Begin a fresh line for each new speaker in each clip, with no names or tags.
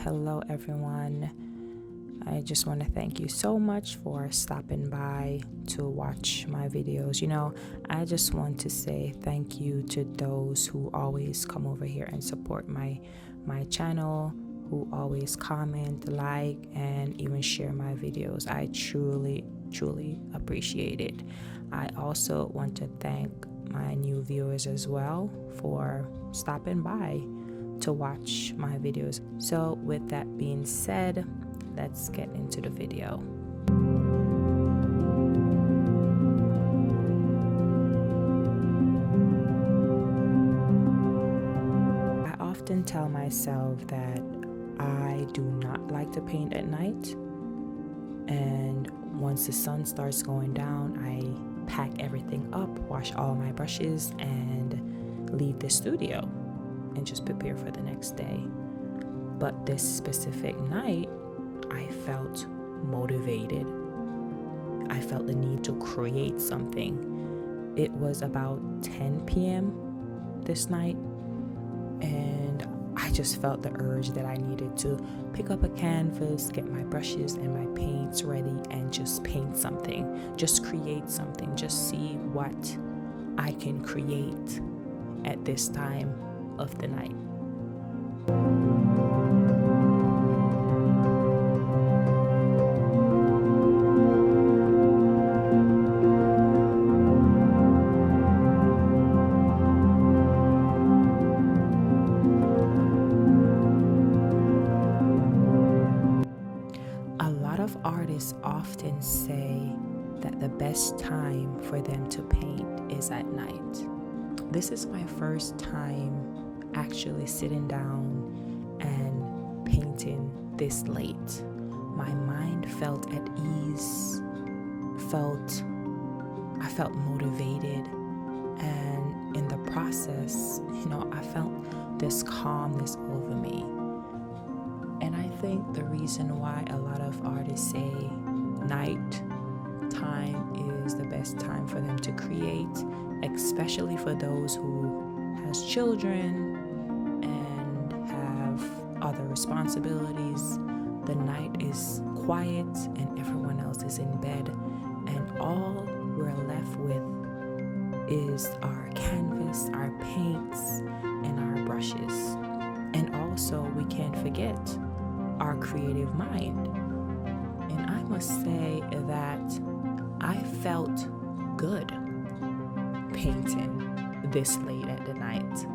Hello everyone. I just want to thank you so much for stopping by to watch my videos. I just want to say thank you to those who always come over here and support my channel, who always comment, like, and even share my videos. I truly appreciate it. I also want to thank my new viewers as well for stopping by to watch my videos. So with that being said, let's get into the video. I often tell myself that I do not like to paint at night, and once the sun starts going down, I pack everything up, wash all my brushes, and leave the studio and just prepare for the next day. But this specific night, I felt motivated. I felt the need to create something. It was about 10 p.m. this night, and I just felt the urge that I needed to pick up a canvas, get my brushes and my paints ready, and just paint something, just create something, just see what I can create at this time of the night. A lot of artists often say that the best time for them to paint is at night. This is my first time actually sitting down and painting this late. My mind felt at ease, I felt motivated, and in the process, I felt this calmness over me. And I think the reason why a lot of artists say night time is the best time for them to create, especially for those who has children and have other responsibilities. The night is quiet and everyone else is in bed, and all we're left with is our canvas, our paints, and our brushes. And also, we can't forget our creative mind. And I must say that I felt good painting this late at the night.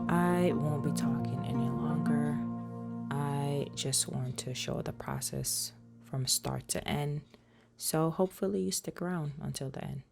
I won't be talking any longer. I just want to show the process from start to end. So hopefully you stick around until the end.